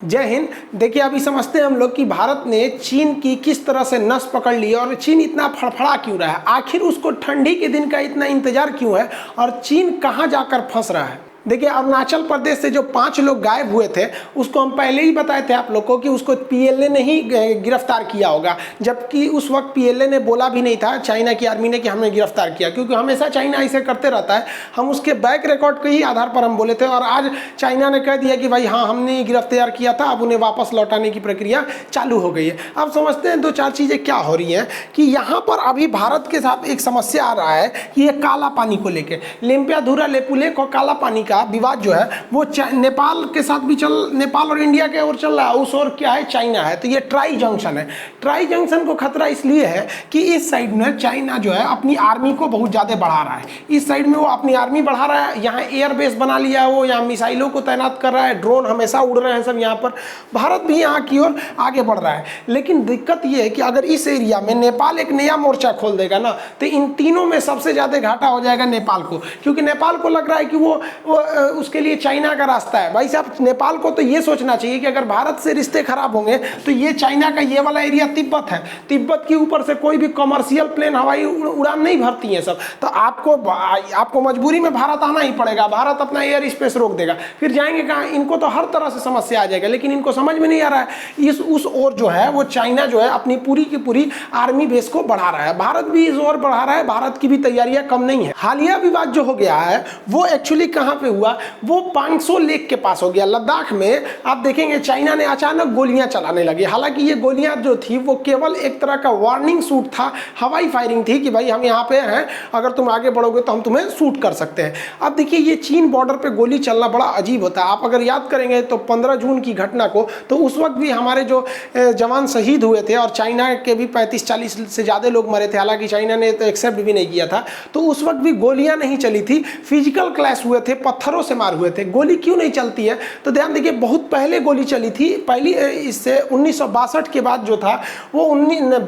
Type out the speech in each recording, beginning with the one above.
जय हिंद। देखिए, अभी समझते हैं हम लोग कि भारत ने चीन की किस तरह से नस पकड़ ली और चीन इतना फड़फड़ा क्यों रहा है। आखिर उसको ठंडी के दिन का इतना इंतजार क्यों है और चीन कहाँ जाकर फंस रहा है। देखिए, अरुणाचल प्रदेश से जो 5 लोग गायब हुए थे उसको हम पहले ही बताए थे आप लोग को कि उसको पीएलए ने ही गिरफ्तार किया होगा, जबकि उस वक्त पीएलए ने बोला भी नहीं था चाइना की आर्मी ने कि हमने गिरफ्तार किया, क्योंकि हमेशा चाइना ऐसे करते रहता है। हम उसके बैक रिकॉर्ड के ही आधार पर हम बोले थे और आज चाइना ने कह दिया कि भाई हाँ, हमने गिरफ्तार किया था, अब उन्हें वापस लौटाने की प्रक्रिया चालू हो गई है। अब समझते हैं 2-4 चीज़ें क्या हो रही हैं कि यहाँ पर अभी भारत के साथ एक समस्या आ रहा है कि ये काला पानी को लेकर लेम्पियाधुरा लेपुलेख और काला पानी का विवाद जो है वो नेपाल के साथ भी नेपाल और इंडिया के ओर चल रहा है, उस ओर क्या है, चाइना है। तो ये ट्राई जंक्शन है। ट्राई जंक्शन को खतरा इसलिए है कि इस साइड में चाइना जो है अपनी आर्मी को बहुत ज़्यादा बढ़ा रहा है, इस साइड में वो अपनी आर्मी बढ़ा रहा है, यहाँ एयरबेस बना लिया है, वो यहाँ मिसाइलों को तैनात कर रहा है, ड्रोन हमेशा उड़ रहे हैं सब यहाँ पर। भारत भी यहाँ की ओर आगे बढ़ रहा है, लेकिन दिक्कत ये है कि अगर इस एरिया में नेपाल एक नया मोर्चा खोल देगा ना तो इन तीनों में सबसे ज़्यादा घाटा हो जाएगा नेपाल को, क्योंकि नेपाल को लग रहा है कि वो उसके लिए चाइना का रास्ता है। भाई साहब, नेपाल को तो ये सोचना चाहिए कि अगर भारत से रिश्ते खराब होंगे तो ये चाइना का ये वाला एरिया तिब्बत है, तिब्बत के ऊपर से कोई भी कमर्शियल प्लेन हवाई उड़ान नहीं भरती है सब, तो आपको मजबूरी में भारत आना ही पड़ेगा। भारत अपना एयर स्पेस रोक देगा, फिर जाएंगे कहाँ। इनको तो हर तरह से समस्या आ जाएगा, लेकिन इनको समझ में नहीं आ रहा है उस ओर जो है वो चाइना जो है अपनी पूरी की पूरी आर्मी बेस को बढ़ा रहा है, भारत भी इस ओर बढ़ा रहा है, भारत की भी तैयारियां कम नहीं है। हालिया विवाद जो हो गया है वो एक्चुअली कहाँ पे हुआ, वो 500 लेक के पास हो गया, लद्दाख में। आप देखेंगे चाइना ने अचानक गोलियां चलाने लगी, हालांकि ये गोलियां जो थी वो केवल एक तरह का वार्निंग शूट था, हवाई फायरिंग थी कि भाई हम यहाँ पे हैं, अगर तुम आगे बढ़ोगे तो हम तुम्हें शूट कर सकते हैं। अब देखिए, ये चीन बॉर्डर पे गोली चलना बड़ा अजीब होता है। आप अगर याद करेंगे तो 15 जून की घटना को, तो उस वक्त भी हमारे जो जवान शहीद हुए थे और चाइना के भी 35-40 से ज़्यादा लोग मरे थे, हालांकि चाइना ने तो एक्सेप्ट भी नहीं किया था, तो उस वक्त भी गोलियां नहीं चली थी, फिजिकल क्लैश हुए थे, पत्थरों से मार हुए थे। गोली क्यों नहीं चलती है तो ध्यान देखिए, बहुत पहले गोली चली थी, पहली इससे 1962 के बाद जो था वो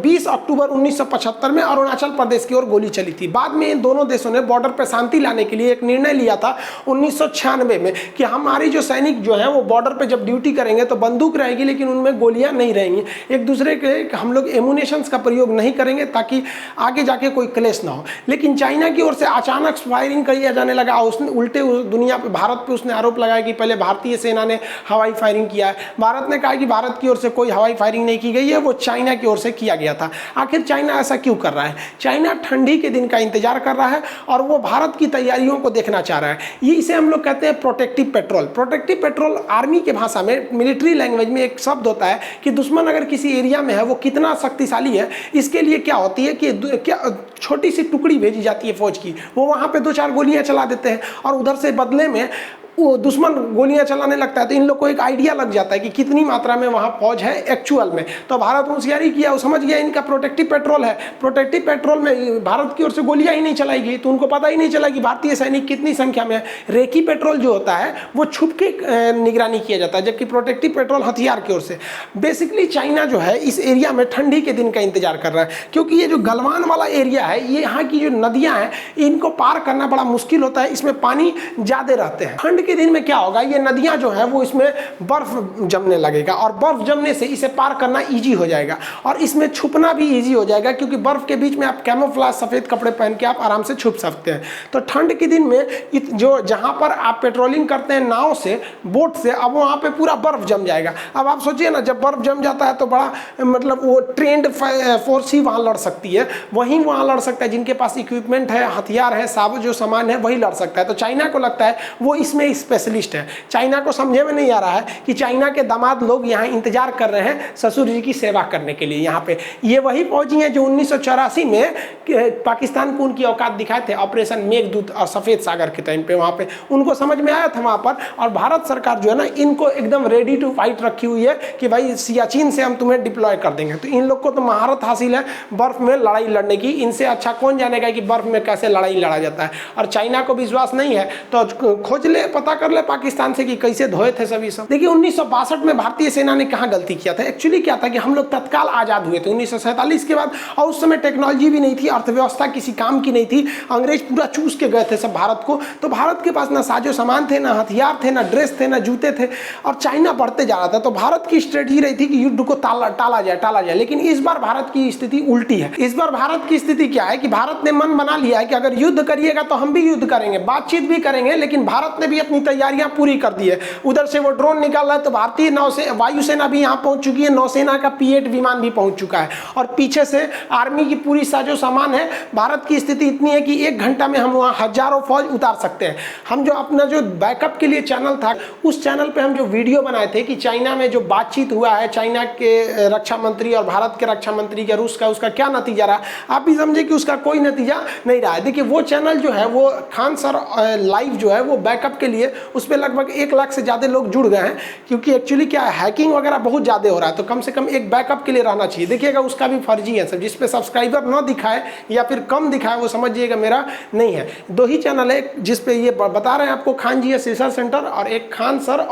20 अक्टूबर 1975 में अरुणाचल प्रदेश की ओर गोली चली थी। बाद में इन दोनों देशों ने बॉर्डर पर शांति लाने के लिए एक निर्णय लिया था 1996 में कि हमारी जो सैनिक जो है वो बॉर्डर पर जब ड्यूटी करेंगे तो बंदूक रहेगी लेकिन उनमें गोलियां नहीं रहेंगी, एक दूसरे के हम लोग एमुनेशंस का प्रयोग नहीं करेंगे ताकि आगे जाके कोई क्लेश ना हो। लेकिन चाइना की ओर से अचानक फायरिंग किया जाने लगा, उसने उल्टे दुनिया पे भारत पे उसने आरोप लगाया कि पहले भारतीय सेना ने हवाई फायरिंग किया है। भारत ने कहा कि भारत की ओर से कोई हवाई फायरिंग नहीं की गई है, वो चाइना की ओर से किया गया था। आखिर चाइना ऐसा क्यों कर रहा है? चाइना ठंडी के दिन का इंतजार कर रहा है और वो भारत की तैयारियों को देखना चाह रहा है। ये इसे हम लोग कहते हैं protective petrol. Protective petrol army की भाषा में, मिलिट्री लैंग्वेज में एक शब्द होता है कि दुश्मन अगर किसी एरिया में है वो कितना शक्तिशाली है, इसके लिए क्या होती है कि क्या छोटी सी टुकड़ी भेजी जाती है फौज की, वो वहाँ पे 2-4 गोलियां चला देते हैं और उधर से बदले में वो दुश्मन गोलियां चलाने लगता है, तो इन लोग को एक आइडिया लग जाता है कि कितनी मात्रा में वहाँ फौज है एक्चुअल में। तो भारत होशियारी किया, वो समझ गया इनका प्रोटेक्टिव पेट्रोल है, प्रोटेक्टिव पेट्रोल में भारत की ओर से गोलियां ही नहीं चलाई गई, तो उनको पता ही नहीं चला कि भारतीय सैनिक कितनी संख्या में है। रेकी पेट्रोल जो होता है वो छुप के निगरानी किया जाता है, जबकि प्रोटेक्टिव पेट्रोल हथियार की ओर से। बेसिकली चाइना जो है इस एरिया में ठंडी के दिन का इंतजार कर रहा है, क्योंकि ये जो गलवान वाला एरिया है, ये यहाँ की जो नदियाँ हैं इनको पार करना बड़ा मुश्किल होता है, इसमें पानी ज़्यादा रहते हैं। ठंड के दिन में क्या होगा, ये नदियां जो है वो इसमें बर्फ जमने लगेगा और बर्फ जमने से इसे पार करना इजी हो जाएगा और इसमें छुपना भी इजी हो जाएगा, क्योंकि बर्फ के बीच में आप कैमोफ्लेज सफेद कपड़े पहन के आप आराम से छुप सकते हैं। तो ठंड के दिन में जो जहां पर आप पेट्रोलिंग करते हैं नाव से, बोट से, अब वहां पे पूरा बर्फ जम जाएगा। अब आप सोचिए ना, जब बर्फ जम जाता है तो बड़ा मतलब वो ट्रेंड फोर्स ही वहां लड़ सकती है, वहीं वहां लड़ सकता है जिनके पास इक्विपमेंट है, हथियार है, जो सामान है वही लड़ सकता है। तो चाइना को लगता है वो इसमें स्पेशलिस्ट है। चाइना को समझे में नहीं आ रहा है कि चाइना के दामाद लोग यहाँ इंतजार कर रहे हैं ससुर जी की सेवा करने के लिए। यहाँ पे ये वही फौजी हैं जो 1984 में पाकिस्तान को उनकी औकात दिखाए थे ऑपरेशन मेघदूत और सफेद सागर के टाइम पे। वहाँ पे उनको समझ में आया था वहाँ पर, और भारत सरकार जो है ना इनको एकदम रेडी टू फाइट रखी हुई है कि भाई सियाचिन से हम तुम्हें डिप्लॉय कर देंगे। तो इन लोग को तो महारत हासिल है बर्फ में लड़ाई लड़ने की, इनसे अच्छा कौन जानेगा कि बर्फ में कैसे लड़ाई लड़ा जाता है। और चाइना को विश्वास नहीं है तो खोज ले पता कर ले पाकिस्तान से कि कैसे धोए थे सभी सब। देखिए 1962 में भारतीय सेना ने कहाँ गलती किया था। एक्चुअली क्या था कि हम लोग तत्काल आजाद हुए थे 1947 के बाद, और उस समय टेक्नोलॉजी भी नहीं थी, अर्थव्यवस्था किसी काम की नहीं थी, अंग्रेज पूरा चूस के गए थे सब भारत को। तो भारत के पास ना साजो सामान थे, ना हथियार थे, ना ड्रेस थे, ना जूते थे, और चाइना बढ़ते जा रहा था। तो भारत की स्ट्रेटजी रही थी कि युद्ध को टाला जाए। लेकिन इस बार भारत की स्थिति उल्टी है। इस बार भारत की स्थिति क्या है कि भारत ने मन बना लिया है कि अगर युद्ध करिएगा तो हम भी युद्ध करेंगे, बातचीत भी करेंगे, लेकिन भारत ने भी अपनी तैयारियां पूरी कर दी है। उधर से वो ड्रोन निकाल रहा है, तो भारतीय वायुसेना भी यहाँ पहुंच चुकी है, नौसेना का P-8 विमान भी पहुंच चुका है, और पीछे से आर्मी की पूरी साजो सामान है। भारत की स्थिति इतनी है कि 1 घंटा में हम वहाँ हजारों फौज उतार सकते हैं। हम जो अपना जो बैकअप के लिए चैनल था, उस चैनल पे हम जो वीडियो बनाए थे कि चाइना में जो बातचीत हुआ है, चाइना के रक्षा मंत्री और भारत के रक्षा मंत्री का, रूस का, उसका क्या नतीजा रहा, आप भी समझे कि उसका कोई नतीजा नहीं रहा है। देखिए वो चैनल जो है वो खान सर लाइव जो है वो बैकअप के लिए उस पर लगभग 1 लाख से ज़्यादा लोग जुड़ गए हैं, क्योंकि एक्चुअली क्या है, हैकिंग वगैरह बहुत ज़्यादा हो रहा है, तो कम से कम एक बैकअप के लिए रहना चाहिए। देखिएगा उसका भी फर्जी है सब, जिस पे सब्सक्राइबर ना दिखाए या फिर कम दिखाए वो समझिएगा मेरा नहीं है। 2 ही चैनल है जिस पे ये बता रहे हैं आपको, खान जी रिसर्च सेंटर, और एक खान सर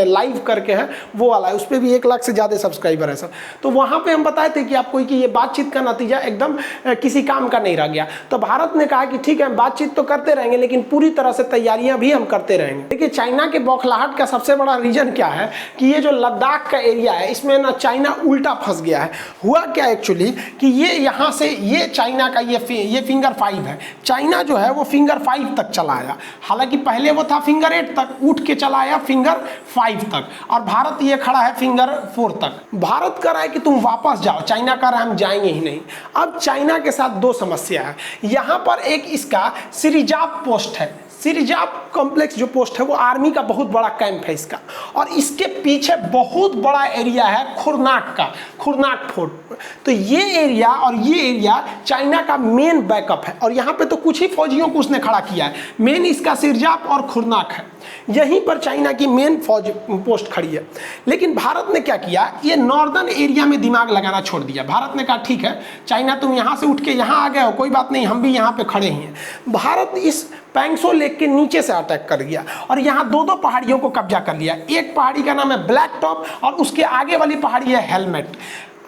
लाइव करके है वो वाला है, उस पर भी 1 लाख से ज़्यादा सब्सक्राइबर है सर। तो वहाँ पे हम बताए थे कि आपको कि ये बातचीत का नतीजा एकदम किसी काम का नहीं रह गया। तो भारत ने कहा कि ठीक है बातचीत तो करते रहेंगे, लेकिन पूरी तरह से तैयारियां भी हम करते रहेंगे। देखिए चाइना के बौखलाहट का सबसे बड़ा रीजन क्या है कि ये जो लद्दाख का एरिया है, इसमें ना चाइना उल्टा फंस गया है। हुआ क्या एक्चुअली कि ये यहाँ से ये चाइना का ये फिंगर 5 है, चाइना जो है वो फिंगर 5 तक चला आया। हालांकि पहले वो था फिंगर 8 तक, उठ के चला आया फिंगर 5 तक, और भारत ये खड़ा है फिंगर 4 तक। भारत कह रहा है कि तुम वापस जाओ, चाइना कह रहा है हम जाएंगे ही नहीं। अब चाइना के साथ 2 समस्या है। यहाँ पर एक इसका सिरिजाप पोस्ट है, सिरिजाप कॉम्प्लेक्स जो पोस्ट है वो आर्मी का बहुत बड़ा कैंप है इसका, और इसके पीछे बहुत बड़ा एरिया है खुरनाक का, खुरनाक फोर्ट। तो ये एरिया और ये एरिया चाइना का मेन बैकअप है, और यहाँ पे तो कुछ ही फौजियों को उसने खड़ा किया है। मेन इसका सिरजाप और खुरनाक है, यहीं पर चाइना की मेन फौज पोस्ट खड़ी है। लेकिन भारत ने क्या किया, ये नॉर्दर्न एरिया में दिमाग लगाना छोड़ दिया। भारत ने कहा ठीक है चाइना तुम यहाँ से उठ के यहाँ आ गए हो, कोई बात नहीं, हम भी यहाँ पे खड़े ही हैं। भारत इस पैंगसो लेक के नीचे से अटैक कर गया और यहाँ 2 पहाड़ियों को कब्जा कर लिया। एक पहाड़ी का नाम है ब्लैक टॉप और उसके आगे वाली पहाड़ी है हेलमेट।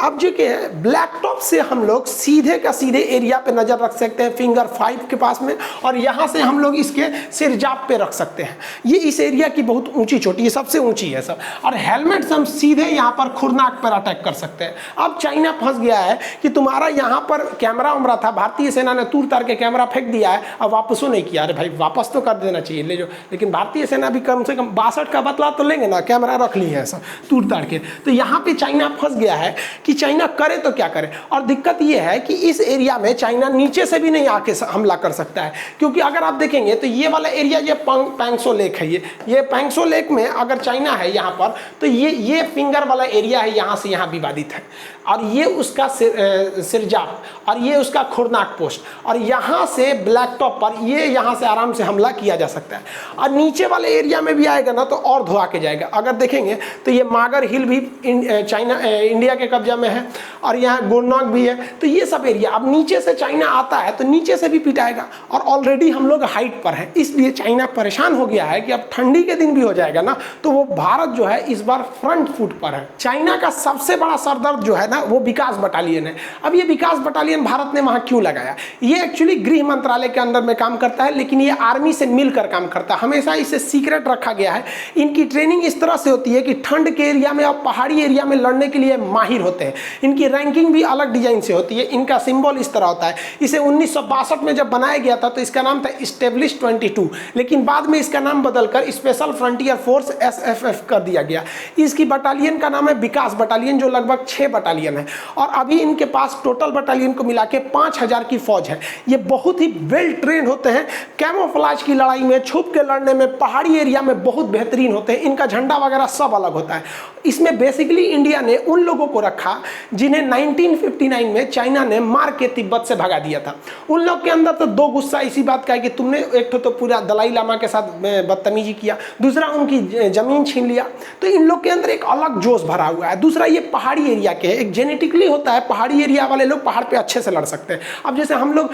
अब जो कि है ब्लैक टॉप से हम लोग सीधे का सीधे एरिया पे नज़र रख सकते हैं फिंगर 5 के पास में, और यहाँ से हम लोग इसके सिरजाप पे रख सकते हैं। ये इस एरिया की बहुत ऊंची चोटी है, सबसे ऊंची है सब, और हेलमेट से हम सीधे यहाँ पर खुरनाक पर अटैक कर सकते हैं। अब चाइना फंस गया है कि तुम्हारा यहाँ पर कैमरा उमरा था, भारतीय सेना ने तूर तार के कैमरा फेंक दिया है, अब वापस नहीं किया। अरे भाई वापस तो कर देना चाहिए, ले जो, लेकिन भारतीय सेना भी कम से कम 62 का बदला तो लेंगे ना, कैमरा रख ली है ऐसा तूर तार के। तो यहाँ पे चाइना फंस गया है कि चाइना करे तो क्या करे। और दिक्कत ये है कि इस एरिया में चाइना नीचे से भी नहीं आके हमला कर सकता है, क्योंकि अगर आप देखेंगे तो ये वाला एरिया ये पैंगसो लेक है, ये पैंगसो लेक में अगर चाइना है यहाँ पर, तो ये फिंगर वाला एरिया है, यहाँ से यहाँ विवादित है, और ये उसका सिरजाप और ये उसका खुरनाक पोस्ट, और यहाँ से ब्लैक टॉप पर ये यहाँ से आराम से हमला किया जा सकता है। और नीचे वाले एरिया में भी आएगा ना तो और धोआ के जाएगा। अगर देखेंगे तो ये मागर हिल भी इंडिया के कब्जा में है, और यहाँ गुरनाक भी है। तो ये सब एरिया, अब नीचे से चाइना आता है तो नीचे से भी पिटाएगा, और ऑलरेडी हम लोग हाइट पर हैं, इसलिए चाइना परेशान हो गया है कि अब ठंडी के दिन भी हो जाएगा ना तो वो भारत जो है इस बार फ्रंट फुट पर है। चाइना का सबसे बड़ा सरदर्द जो है ना वो विकास बटालियन है। अब ये विकास बटालियन भारत ने वहाँ क्यों लगाया, ये एक्चुअली गृह मंत्रालय के अंदर में काम करता है, लेकिन ये आर्मी से मिलकर काम करता है, हमेशा इसे सीक्रेट रखा गया है। इनकी ट्रेनिंग इस तरह से होती है कि ठंड के एरिया में और पहाड़ी एरिया में लड़ने के लिए माहिर होते हैं। इनकी रैंकिंग भी अलग डिजाइन से होती है। इनका सिंबल इस तरह होता है। इसे 1962 में जब बनाया गया था तो इसका नाम था स्टेब्लिश 22, लेकिन बाद में इसका नाम बदलकर स्पेशल फ्रंटियर फोर्स SFF कर दिया गया। इसकी बटालियन का नाम है विकास बटालियन, जो लगभग 6 बटालियन है, और अभी इनके पास टोटल बटालियन को मिला के 5000 की फौज है। ये बहुत ही वेल ट्रेंड होते हैं, कैमोफ्लेज की लड़ाई में, छुप के लड़ने में, पहाड़ी एरिया में बहुत बेहतरीन होते हैं। इनका झंडा वगैरह सब अलग होता है। इसमें बेसिकली इंडिया ने उन लोगों को रखा जिन्हें 1959 में चाइना ने मार के तिब्बत से भगा दिया था। उन लोग के अंदर तो दो गुस्सा इसी बात का है कि तुमने एक तो पूरा दलाई लामा के साथ बदतमीजी किया, दूसरा उनकी जमीन छीन लिया। तो इन लोग के अंदर एक अलग जोश भरा हुआ है। दूसरा ये पहाड़ी एरिया के एक जेनेटिकली होता है, पहाड़ी एरिया वाले लोग पहाड़ पे अच्छे से लड़ सकते हैं। अब जैसे हम लोग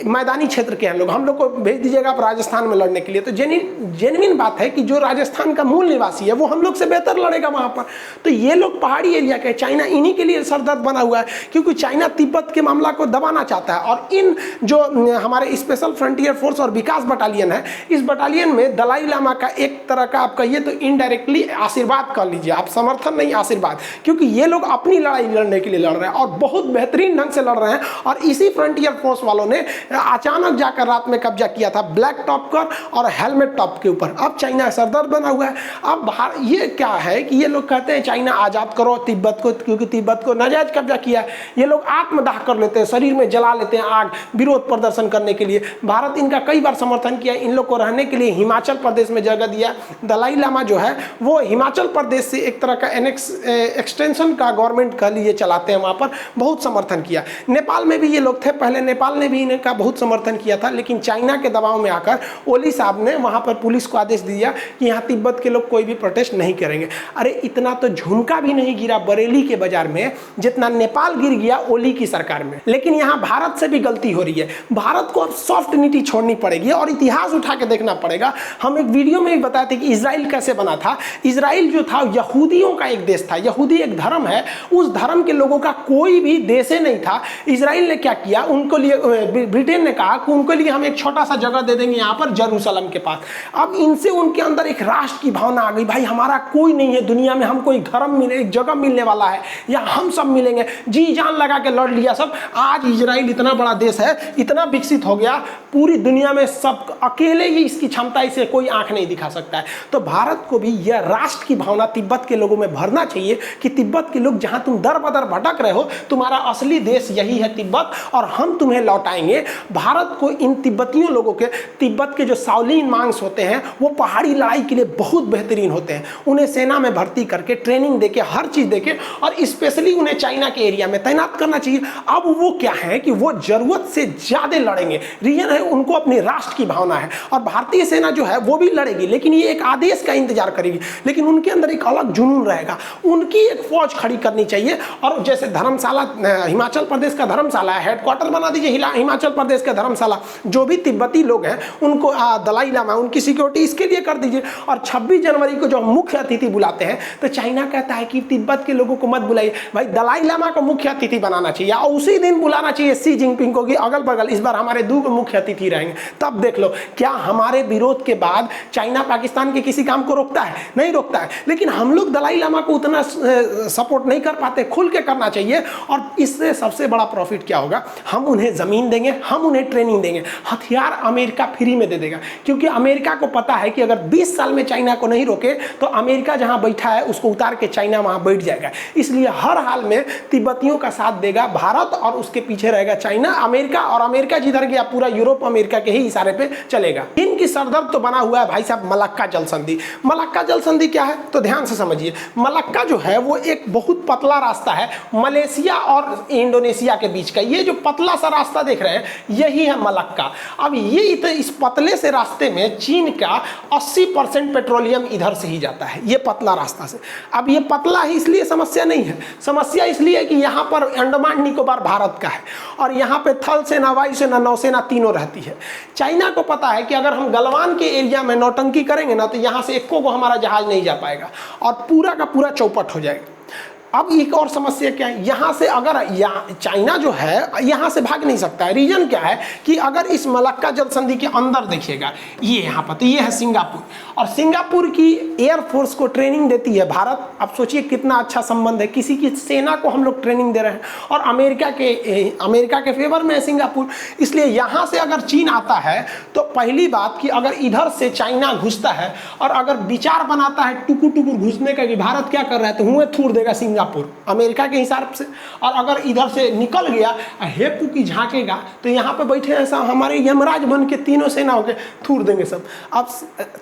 मैदानी क्षेत्र के हैं लोग, हम लोग को भेज दीजिएगा आप राजस्थान में लड़ने के लिए, तो जेन्युइन बात है कि जो राजस्थान का मूल निवासी है वो हम लोग से बेहतर लड़ेगा वहां पर। तो ये लोग पहाड़ी एरिया के, चाइना इन्हीं के लिए सरदर्द बना हुआ है, क्योंकि चाइना तिब्बत के मामला को दबाना चाहता है। और इन जो हमारे स्पेशल फ्रंटियर फोर्स और विकास बटालियन है, इस बटालियन में दलाई लामा का एक तरह का आप कहिए तो इनडायरेक्टली आशीर्वाद कर लीजिए आप, समर्थन नहीं आशीर्वाद, क्योंकि ये लोग अपनी लड़ाई लड़ने के लिए लड़ रहे हैं और बहुत बेहतरीन ढंग से लड़ रहे हैं। और इसी फ्रंटियर फोर्स वालों ने अचानक जाकर रात में कब्जा किया था ब्लैक टॉप कर और हेलमेट टॉप के ऊपर। अब चाइना सरदर्द बना हुआ है। अब ये क्या है कि ये लोग कहते हैं चाइना आजाद करो तिब्बत को, क्योंकि तिब्बत को नाजायज कब्जा किया है। ये लोग आत्मदाह कर लेते हैं, शरीर में जला लेते हैं आग विरोध प्रदर्शन करने के लिए। भारत इनका कई बार समर्थन किया, इन लोग को रहने के लिए हिमाचल प्रदेश में जगह दिया। दलाई लामा जो है वो हिमाचल प्रदेश से एक तरह का एक्सटेंशन का गवर्नमेंट कह लीजिए चलाते हैं, वहाँ पर बहुत समर्थन किया। नेपाल में भी ये लोग थे, पहले नेपाल ने भी इनका बहुत समर्थन किया था, लेकिन चाइना के दबाव में आकर ओली साहब ने वहाँ पर पुलिस को आदेश दिया कि यहाँ तिब्बत के लोग कोई भी प्रोटेस्ट नहीं करेंगे। अरे इतना तो झुमका भी नहीं गिरा बरेली के बाजार में जितना नेपाल गिर गया ओली की सरकार में। लेकिन यहाँ भारत से भी गलती हो रही है। भारत को अब सॉफ्ट नीति छोड़नी पड़ेगी और इतिहास उठा के देखना पड़ेगा। हम एक वीडियो में भी बताए थे कि इजराइल कैसे बना था। इजराइल जो था यहूदियों का एक देश था, यहूदी एक धर्म है, उस धर्म के लोगों का कोई भी देश नहीं था। इजराइल ने क्या किया, उनको लिए ब्रिटेन ने कहा कि उनको लिए हम एक छोटा सा जगह दे देंगे यहाँ पर जेरूसलम के पास। अब इनसे उनके अंदर एक राष्ट्र की भावना आ गई, भाई हमारा कोई नहीं है दुनिया में, हम कोई धर्म मिले, एक जगह मिलने वाला है या हम सब मिलेंगे। जी जान लगा के लड़ लिया सब। आज इजराइल इतना बड़ा देश है, इतना विकसित हो गया, पूरी दुनिया में सब अकेले ही इसकी क्षमता, इसे कोई आंख नहीं दिखा सकता है। तो भारत को भी यह राष्ट्र की भावना तिब्बत के लोगों में भरना चाहिए कि तिब्बत के लोग जहां तुम दर बदर भटक रहे हो, तुम्हारा असली देश यही है तिब्बत और हम तुम्हें लौटाएंगे। भारत को इन तिब्बतियों लोगों के, तिब्बत के जो शाओलिन मांग्स होते हैं वो पहाड़ी लड़ाई के लिए बहुत बेहतरीन होते हैं। उन्हें सेना में भर्ती करके ट्रेनिंग देके हर चीज देके और स्पेशली उन्हें चाइना के एरिया में तैनात करना चाहिए। अब वो क्या है कि वो जरूरत से ज्यादा लड़ेंगे। रीजन है, उनको अपने राष्ट्र की भावना है और भारतीय सेना जो है वो भी लड़ेगी, लेकिन ये एक आदेश का इंतजार करेगी। लेकिन उनके अंदर एक अलग जुनून रहेगा, उनकी एक फौज खड़ी करनी चाहिए। और जैसे धर्मशाला, हिमाचल प्रदेश का धर्मशाला है, हेडक्वार्टर बना दीजिए हिमाचल प्रदेश का धर्मशाला। जो भी तिब्बती लोग हैं उनको दलाई लामा, उनकी सिक्योरिटी इसके लिए कर दीजिए। और 26 जनवरी को जो मुख्य अतिथि बुलाते हैं तो चाइना कहता है कि तिब्बत के लोगों को मत बुलाइए, भाई दलाई लामा को मुख्य अतिथि बनाना चाहिए और उसी दिन बुलाना चाहिए शी जिनपिंग को कि अगल बगल इस बार हमारे 2 मुख्य अतिथि रहेंगे। तब देख लो क्या हमारे विरोध के बाद चाइना पाकिस्तान के किसी काम को रोकता है? नहीं रोकता है। लेकिन हम लोग दलाई लामा को उतना सपोर्ट नहीं कर पाते, खुल के करना चाहिए। और इससे सबसे बड़ा प्रॉफिट क्या होगा, हम उन्हें जमीन देंगे, हम उन्हें ट्रेनिंग देंगे, हथियार अमेरिका फ्री में दे देगा। क्योंकि अमेरिका को पता है कि अगर 20 साल में चाइना को नहीं रोके तो अमेरिका जहां बैठा है उसको उतार के चाइना वहां बैठ जाएगा। इसलिए हर हाल में तिब्बतियों का साथ देगा भारत और उसके पीछे रहेगा चाइना। अमेरिका, और अमेरिका जिधर गया पूरा यूरोप अमेरिका के ही इशारे पे चलेगा। इनकी सरदर्द तो बना हुआ है भाई साहब मलक्का जल संधि। मलक्का जल संधि क्या है तो ध्यान से समझिए। मलक्का जो है वो एक बहुत पतला रास्ता है मलेशिया और इंडोनेशिया के बीच का। ये जो पतला सा रास्ता देख रहे हैं यही है मलक्का। अब ये इस पतले से रास्ते में चीन का 80% पेट्रोलियम इधर से ही जाता है, ये पतला रास्ता से। अब ये पतला ही इसलिए समस्या नहीं है, समस्या इसलिए है कि यहाँ पर अंडमान निकोबार भारत का है और यहाँ पे थल सेना, वायुसेना, नौसेना तीनों रहती है। चाइना को पता है कि अगर हम गलवान के एरिया में नौटंकी करेंगे ना तो यहाँ से एको को हमारा जहाज नहीं जा पाएगा और पूरा का पूरा चौपट हो जाएगा। अब एक और समस्या क्या है, यहाँ से अगर चाइना जो है यहाँ से भाग नहीं सकता है। रीजन क्या है कि अगर इस मलक्का जल संधि के अंदर देखिएगा, ये यहाँ पर तो ये है सिंगापुर और सिंगापुर की एयरफोर्स को ट्रेनिंग देती है भारत। अब सोचिए कितना अच्छा संबंध है, किसी की सेना को हम लोग ट्रेनिंग दे रहे हैं और अमेरिका के फेवर में है सिंगापुर। इसलिए यहाँ से अगर चीन आता है तो पहली बात कि अगर इधर से चाइना घुसता है और अगर विचार बनाता है टुकुर टुकुर घुसने का कि भारत क्या कर रहा है तो हुए थूर देगा सिंगापुर सिंगापुर अमेरिका के हिसाब से, और अगर इधर से निकल गया हेपू की झांकेगा तो यहाँ पे बैठे ऐसा हमारे यमराज बन के तीनों सेना होके थूर देंगे सब। अब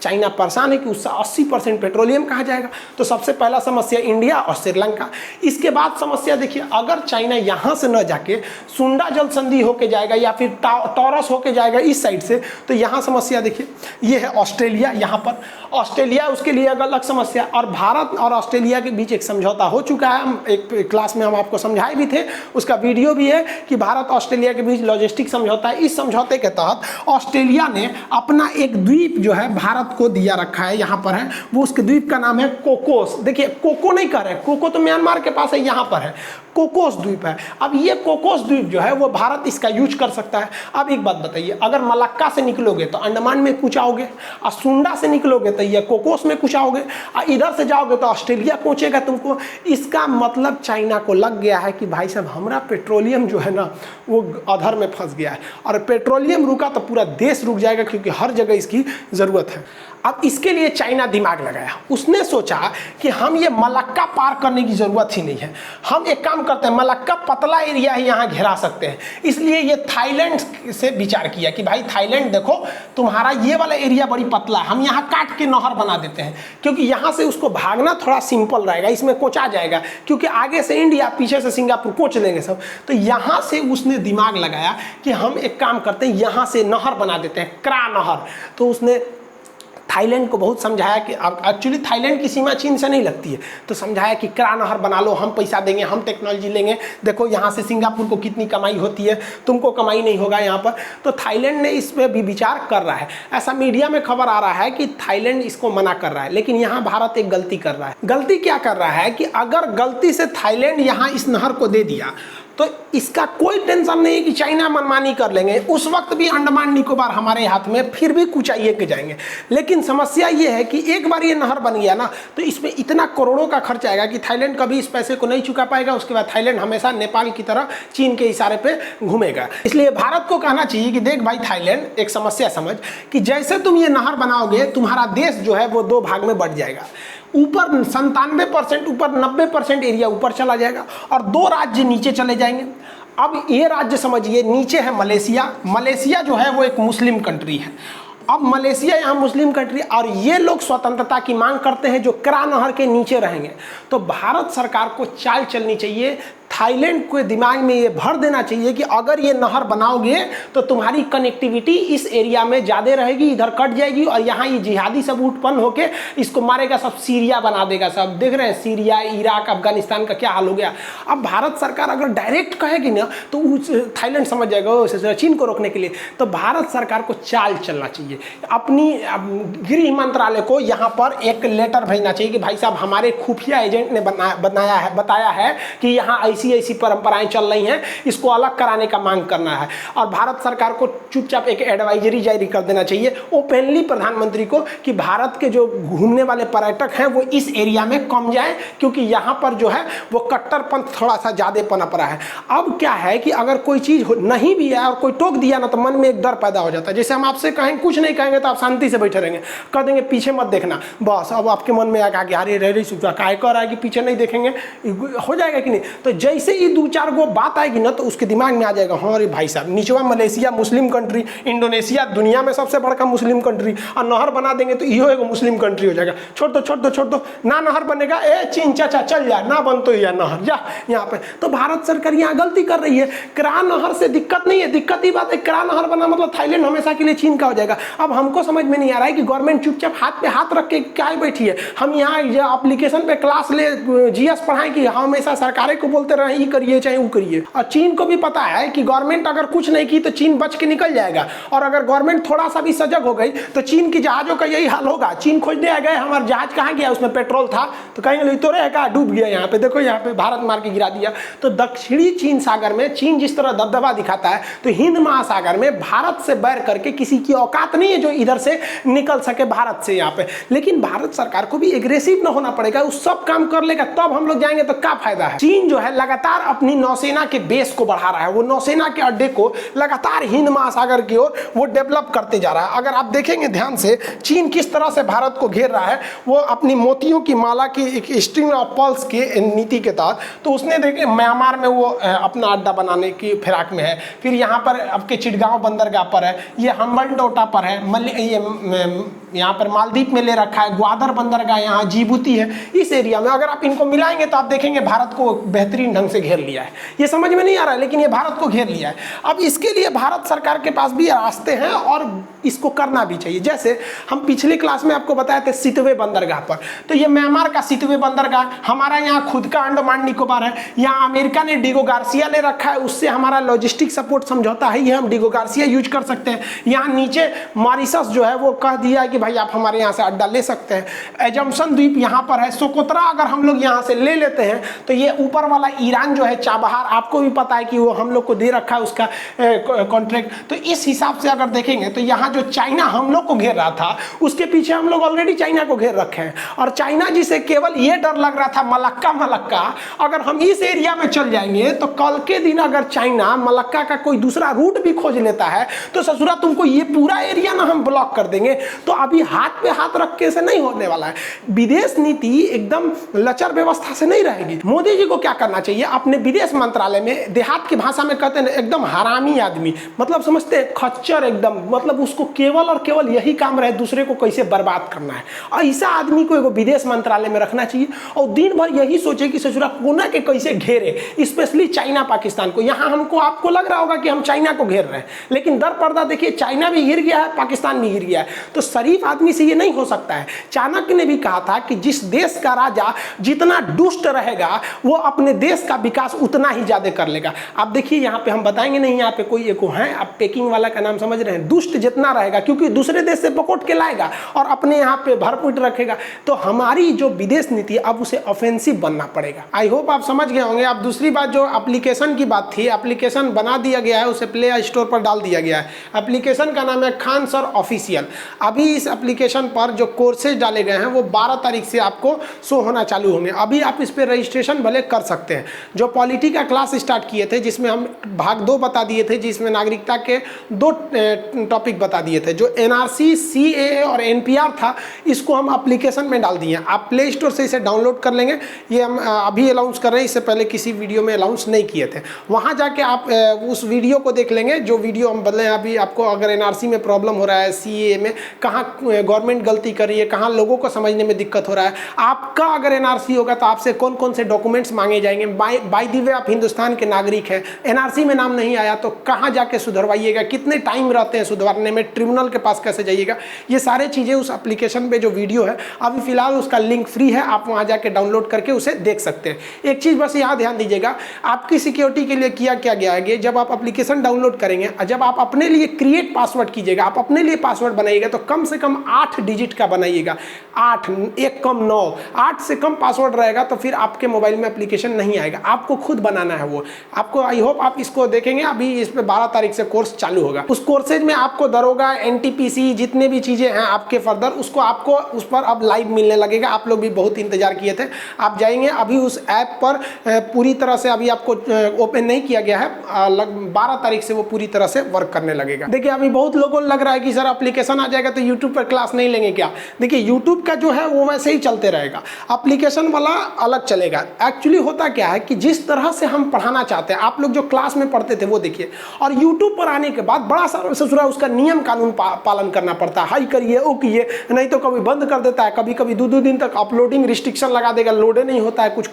चाइना परेशान है कि उससे 80% पेट्रोलियम कहाँ जाएगा। तो सबसे पहला समस्या इंडिया और श्रीलंका। इसके बाद समस्या देखिए, अगर चाइना यहाँ से न जाके सुंडा जल संधि होके जाएगा या फिर टॉरस होके जाएगा इस साइड से, तो यहाँ समस्या देखिए, ये है ऑस्ट्रेलिया, यहाँ पर ऑस्ट्रेलिया उसके लिए अलग समस्या। और भारत और ऑस्ट्रेलिया के बीच एक समझौता हो चुका है, हम एक क्लास में हम आपको समझाए भी थे, उसका वीडियो भी है कि भारत ऑस्ट्रेलिया के बीच लॉजिस्टिक समझौता है। इस समझौते के तहत ऑस्ट्रेलिया ने अपना एक द्वीप जो है भारत को दिया रखा है, यहाँ पर है वो, उसके द्वीप का नाम है कोकोस। देखिए कोको नहीं कह रहे, कोको तो म्यांमार के पास है, यहाँ पर है कोकोस द्वीप है। अब ये कोकोस द्वीप जो है वो भारत इसका यूज कर सकता है। अब एक बात बताइए, अगर मलक्का से निकलोगे तो अंडमान में कुछ आओगे, और सुंडा से निकलोगे तो ये कोकोस में कुछ आओगे, और इधर से जाओगे तो ऑस्ट्रेलिया पहुंचेगा तुमको। इसका मतलब चाइना को लग गया है कि भाई साहब हमारा पेट्रोलियम जो है ना वो अधर में फंस गया है, और पेट्रोलियम रुका तो पूरा देश रुक जाएगा, क्योंकि हर जगह इसकी ज़रूरत है। अब इसके लिए चाइना दिमाग लगाया, उसने सोचा कि हम ये मलक्का पार करने की ज़रूरत ही नहीं है, हम एक काम करते हैं, मलक्का पतला एरिया ही यहाँ घेरा सकते हैं। इसलिए ये थाईलैंड से विचार किया कि भाई थाईलैंड देखो तुम्हारा ये वाला एरिया बड़ी पतला है, हम यहाँ काट के नहर बना देते हैं, क्योंकि यहाँ से उसको भागना थोड़ा सिंपल रहेगा, इसमें कोचा जाएगा, क्योंकि आगे से इंडिया पीछे से सिंगापुर कोच लेंगे सब। तो यहाँ से उसने दिमाग लगाया कि हम एक काम करते हैं, यहाँ से नहर बना देते हैं, क्रा नहर। तो उसने थाईलैंड को बहुत समझाया कि एक्चुअली थाईलैंड की सीमा चीन से नहीं लगती है, तो समझाया कि क्रा नहर बना लो, हम पैसा देंगे, हम टेक्नोलॉजी लेंगे, देखो यहाँ से सिंगापुर को कितनी कमाई होती है, तुमको कमाई नहीं होगा यहाँ पर। तो थाईलैंड ने इस पर भी विचार कर रहा है। ऐसा मीडिया में खबर आ रहा है कि थाईलैंड इसको मना कर रहा है, लेकिन यहाँ भारत एक गलती कर रहा है। गलती क्या कर रहा है कि अगर गलती से थाईलैंड यहाँ इस नहर को दे दिया तो इसका कोई टेंशन नहीं कि चाइना मनमानी कर लेंगे, उस वक्त भी अंडमान निकोबार हमारे हाथ में फिर भी कुचाइए के जाएंगे। लेकिन समस्या ये है कि एक बार ये नहर बन गया ना तो इसमें इतना करोड़ों का खर्च आएगा कि थाईलैंड कभी इस पैसे को नहीं चुका पाएगा। उसके बाद थाईलैंड हमेशा नेपाल की तरह चीन के इशारे पे घूमेगा। इसलिए भारत को कहना चाहिए कि देख भाई थाईलैंड, एक समस्या समझ कि जैसे तुम ये नहर बनाओगे तुम्हारा देश जो है वो दो भाग में बढ़ जाएगा, ऊपर 97% ऊपर 90% एरिया ऊपर चला जाएगा और दो राज्य नीचे चले जाएंगे। अब ये राज्य समझिए, नीचे है मलेशिया, मलेशिया जो है वो एक मुस्लिम कंट्री है। अब मलेशिया यहाँ मुस्लिम कंट्री और ये लोग स्वतंत्रता की मांग करते हैं जो क्रा नहर के नीचे रहेंगे। तो भारत सरकार को चाल चलनी चाहिए, थाईलैंड को दिमाग में ये भर देना चाहिए कि अगर ये नहर बनाओगे तो तुम्हारी कनेक्टिविटी इस एरिया में ज़्यादा रहेगी, इधर कट जाएगी और यहाँ ये जिहादी सब उत्पन्न होके इसको मारेगा, सब सीरिया बना देगा। सब देख रहे हैं सीरिया, इराक, अफगानिस्तान का क्या हाल हो गया। अब भारत सरकार अगर डायरेक्ट कहेगी ना तो थाईलैंड समझ जाएगा चीन को रोकने के लिए। तो भारत सरकार को चाल चलना चाहिए, अपनी गृह मंत्रालय को यहाँ पर एक लेटर भेजना चाहिए कि भाई साहब हमारे खुफिया एजेंट ने बताया है कि यहाँ ऐसी परंपराएं चल रही हैं, इसको अलग कराने का मांग करना है। और भारत सरकार को चुपचाप एक एडवाइजरी जारी कर देना चाहिए ओपनली प्रधानमंत्री को कि भारत के जो घूमने वाले पर्यटक हैं वो इस एरिया में कम जाएं, क्योंकि यहाँ पर जो है वो कट्टरपंथ थोड़ा सा ज़्यादा पनप रहा है। अब क्या है कि अगर कोई चीज़ नहीं भी है और कोई टोक दिया ना तो मन में एक डर पैदा हो जाता है। जैसे हम आपसे कहें कुछ नहीं कहेंगे तो आप शांति से बैठे रहेंगे, कह देंगे पीछे मत देखना, बस अब आपके मन में आगे अरे रह रही काय कर रहा है कि पीछे नहीं देखेंगे, हो जाएगा कि नहीं। तो जैसे ही दो चार गो बात आएगी ना तो उसके दिमाग में आ जाएगा हाँ अरे भाई साहब नीचवा मलेशिया मुस्लिम कंट्री, इंडोनेशिया दुनिया में सबसे बड़का मुस्लिम कंट्री, और नहर बना देंगे तो इहो एगो मुस्लिम कंट्री हो जाएगा। छोड़ दो ना नहर बनेगा, ए चीन चाचा चल जा, ना बन तो या नहर जा यहाँ पे। तो भारत सरकार यहाँ गलती कर रही है। क्रा नहर से दिक्कत नहीं है, दिक्कत ही बात है क्रा नहर बना मतलब थाईलैंड हमेशा के लिए चीन का हो जाएगा। अब हमको समझ में नहीं आ रहा है कि गवर्नमेंट चुपचाप हाथ पे हाथ रख के क्या बैठी है। हम यहाँ एप्लीकेशन पे क्लास ले जीएस पढ़ाएं कि हमेशा सरकारें को बोलते रहे ये करिए चाहे वो करिए। और चीन को भी पता है कि गवर्नमेंट अगर कुछ नहीं की तो चीन बच के निकल जाएगा, और अगर गवर्नमेंट थोड़ा सा भी सजग हो गई तो चीन की जहाजों का यही हाल होगा। चीन खोजने आ गए हमारा जहाज कहाँ गया, उसमें पेट्रोल था, तो कहेंगे तो रहेगा डूब गया, यहाँ पे देखो यहाँ पे भारत मार के गिरा दिया। तो दक्षिणी चीन सागर में चीन जिस तरह दबदबा दिखाता है तो हिंद महासागर में भारत से बैर करके किसी की औकात नहीं है जो इधर से निकल सके भारत से यहाँ पे। लेकिन भारत सरकार को भी एग्रेसिव न होना पड़ेगा, उस सब काम कर लेगा तब हम लोग जाएंगे तो क्या फायदा है। चीन जो है लगातार लगातार अपनी नौसेना के बेस को बढ़ा रहा है, वो नौसेना के अड्डे को लगातार हिंद महासागर की ओर वो डेवलप करते जा रहा है। अगर आप देखेंगे ध्यान से, चीन किस तरह से भारत को घेर रहा है, वो अपनी मोतियों की माला की एक स्ट्रिंग ऑफ पर्ल्स की नीति के तहत, तो उसने देखे म्यांमार में वो अपना अड्डा बनाने की फिराक में है, फिर यहाँ पर आपके चिटगांव बंदरगाह पर है, ये हम्बलडोटा पर है, यहाँ पर मालदीव में ले रखा है, ग्वादर बंदरगाह यहाँ जिबूती है। इस एरिया में अगर आप इनको मिलाएंगे तो आप देखेंगे भारत को बेहतरीन ढंग से घेर लिया है। ये समझ में नहीं आ रहा है, लेकिन ये भारत को घेर लिया है। अब इसके लिए भारत सरकार के पास भी रास्ते हैं और इसको करना भी चाहिए। जैसे हम पिछले क्लास में आपको बताए थे सितवे बंदरगाह पर, तो ये म्यांमार का सितवे बंदरगाह, हमारा यहाँ खुद का अंडमान निकोबार है, यहाँ अमेरिका ने डिगो गार्सिया ले रखा है, उससे हमारा लॉजिस्टिक सपोर्ट समझौता है, ये हम डिगो गार्सिया यूज कर सकते हैं। यहाँ नीचे मॉरिशस जो है वो कह दिया कि भाई आप हमारे यहाँ से अड्डा ले सकते हैं। एजम्पशन द्वीप यहाँ पर है, सोकोत्रा अगर हम लोग यहाँ से ले लेते हैं तो ये ऊपर वाला ईरान जो है चाबहार, आपको भी पता है कि वो हम लोग को दे रखा है उसका कॉन्ट्रैक्ट। तो इस हिसाब से अगर देखेंगे तो यहाँ जो चाइना हम लोग को घेर रहा था, उसके पीछे हम लोग ऑलरेडी चाइना को घेर रखे हैं। और चाइना जिसे केवल ये डर लग रहा था मलक्का, अगर हम इस एरिया में चल जाएंगे तो कल के दिन अगर चाइना मलक्का का कोई दूसरा रूट भी खोज लेता है तो ससुरा तुमको ये पूरा एरिया ना हम ब्लॉक कर देंगे। तो अभी हाथ पे हाथ रख के से नहीं होने वाला है। विदेश नीति एकदम लचर व्यवस्था से नहीं रहेगी। मोदी जी को क्या करना चाहिए, अपने विदेश मंत्रालय में, देहात की भाषा में कहते हैं एकदम हरामी आदमी, मतलब समझते हैं खच्चर एकदम, मतलब उसको केवल और केवल यही काम रहे दूसरे को कैसे बर्बाद करना है। ऐसा आदमी को एगो विदेश मंत्रालय में रखना चाहिए और दिन भर यही सोचे कि ससुरा कोना के कैसे घेरे, स्पेशली चाइना पाकिस्तान को। यहाँ हमको आपको लग रहा होगा कि हम चाइना को घेर रहे हैं, लेकिन दर पर्दा देखिए चाइना भी गिर गया है, पाकिस्तान भी गिर गया है। तो शरीफ आदमी से ये नहीं हो सकता है। चाणक्य ने भी कहा था कि जिस देश का राजा जितना दुष्ट रहेगा वो अपने देश का विकास उतना ही ज्यादा कर लेगा। आप देखिए यहाँ पे हम बताएंगे नहीं, यहाँ पे कोई एक है, आप पैकिंग वाला का नाम समझ रहे हैं, दुष्ट जितना रहेगा क्योंकि दूसरे देश से पकोट के लाएगा और अपने यहाँ पे भरपूर रखेगा। तो हमारी जो विदेश नीति अब उसे ऑफेंसिव बनना पड़ेगा। आई होप आप समझ गए होंगे। अब दूसरी बात जो एप्लीकेशन की बात थी, एप्लीकेशन बना दिया गया है, उसे प्ले स्टोर पर डाल दिया गया है। एप्लीकेशन का नाम है खान सर ऑफिशियल। अभी इस एप्लीकेशन पर जो कोर्सेज डाले गए हैं वो 12 तारीख से आपको शो होना चालू होंगे। अभी आप इस पर रजिस्ट्रेशन भले कर सकते हैं। जो पॉलिटी का क्लास स्टार्ट किए थे जिसमें हम भाग 2 बता दिए थे, जिसमें नागरिकता के 2 टॉपिक बता दिए थे, जो एनआरसी, सीएए और एनपीआर था, इसको हम एप्लीकेशन में डाल दिए। आप प्ले स्टोर से इसे डाउनलोड कर लेंगे। ये हम अभी अनाउंस कर रहे हैं, इससे पहले किसी वीडियो में अनाउंस नहीं किए थे। वहाँ जाके आप उस वीडियो को देख लेंगे जो वीडियो हम बदले। अभी आपको अगर एनआरसी में प्रॉब्लम हो रहा है, सीएए में कहाँ गवर्नमेंट गलती कर रही है, कहाँ लोगों को समझने में दिक्कत हो रहा है, आपका अगर एनआरसी होगा तो आपसे कौन कौन से डॉक्यूमेंट्स मांगे जाएंगे, बाय द वे आप हिंदुस्तान के नागरिक हैं, एनआरसी में नाम नहीं आया तो कहाँ जाके सुधरवाइएगा, कितने टाइम रहते हैं सुधरने में, ट्रिब्यूनल के पास कैसे जाइएगा, ये सारे चीज़ें उस एप्लीकेशन पे जो वीडियो है, अभी फिलहाल उसका लिंक फ्री है, आप वहाँ जाके डाउनलोड करके उसे देख सकते हैं। एक चीज़ बस यहाँ ध्यान दीजिएगा, आपकी सिक्योरिटी के लिए किया क्या गया है, जब आप एप्लीकेशन डाउनलोड करेंगे, जब आप अपने लिए क्रिएट पासवर्ड कीजिएगा, आप अपने लिए पासवर्ड बनाइएगा तो कम से कम 8 डिजिट का बनाइएगा। 8, 1 कम 9, 8 से कम पासवर्ड रहेगा तो फिर आपके मोबाइल में एप्लीकेशन नहीं आएगा, आपको खुद बनाना है वो। आपको आई होप आप इसको देखेंगे। अभी इस पे 12 तारीख से कोर्स चालू होगा। उस कोर्सेज में आपको दरोगा, एनटीपीसी, जितने भी चीज़ें हैं आपके फर्दर, उसको आपको उस पर अब लाइव मिलने लगेगा। आप लोग भी बहुत इंतजार किए थे, आप जाएंगे। अभी उस ऐप पर पूरी तरह से अभी आपको ओपन नहीं किया गया है, 12 तारीख से वो पूरी तरह से वर्क करने लगेगा। देखिए अभी बहुत लोगों को लग रहा है कि सर एप्लीकेशन आ जाएगा तो यूट्यूब पर क्लास नहीं लेंगे क्या। देखिए यूट्यूब का जो है वो वैसे ही चलते रहेगा, एप्लीकेशन वाला अलग चलेगा। एक्चुअली होता क्या है कि जिस तरह से हम पढ़ाना चाहते हैं, आप लोग जो क्लास में पढ़ते थे वो देखिए, और यूट्यूब पर आने के बाद बड़ा सारा ससुरा उसका नियम कानून पालन करना पड़ता है। हाई करिए, ओ किए, नहीं तो कभी बंद कर देता है, कभी कभी 2-2 दिन तक अपलोडिंग रिस्ट्रिक्शन लगा देगा, लोडे नहीं होता है कुछ।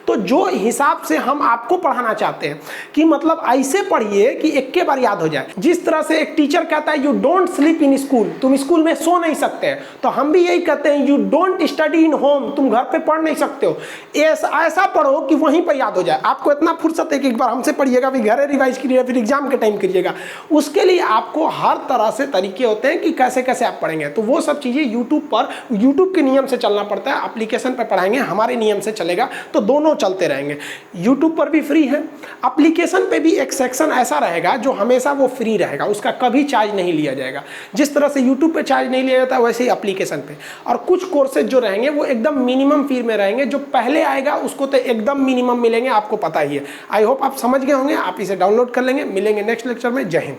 तो जो हिसाब से हम आपको पढ़ाना चाहते हैं कि मतलब ऐसे पढ़िए कि एक के बार याद हो जाए। जिस तरह से एक टीचर कहता है you don't sleep in school, तुम स्कूल में सो नहीं सकते हैं, तो हम भी यही कहते हैं you don't study in home, तुम घर पे पढ़ नहीं सकते हो। ऐसा पढ़ो कि वहीं पर याद हो जाए। आपको इतना फुर्सत है कि एक बार हमसे पढ़िएगा, फिर घर रिवाइज करिएगा, फिर एग्जाम के टाइम करिएगा। उसके लिए आपको हर तरह से तरीके होते हैं कि कैसे कैसे आप पढ़ेंगे। तो वो सब चीज़ें यूट्यूब पर, यूट्यूब के नियम से चलना पड़ता है। एप्लीकेशन पर पढ़ाएंगे, हमारे नियम से चलेगा, तो दोनों चलते रहेंगे। यूट्यूब पर भी फ्री है, एप्लीकेशन पे भी एक सेक्शन ऐसा रहेगा जो हमेशा वो फ्री रहेगा, उसका कभी चार्ज नहीं लिया जाएगा। जिस तरह से यूट्यूब पे चार्ज नहीं लिया जाता वैसे ही एप्लीकेशन पे। और कुछ कोर्सेज जो रहेंगे वो एकदम मिनिमम फी में रहेंगे, जो पहले आएगा उसको तो एकदम मिनिमम मिलेंगे, आपको पता ही है। आई होप आप समझ गए होंगे, आप इसे डाउनलोड कर लेंगे। मिलेंगे नेक्स्ट लेक्चर में। जय हिंद।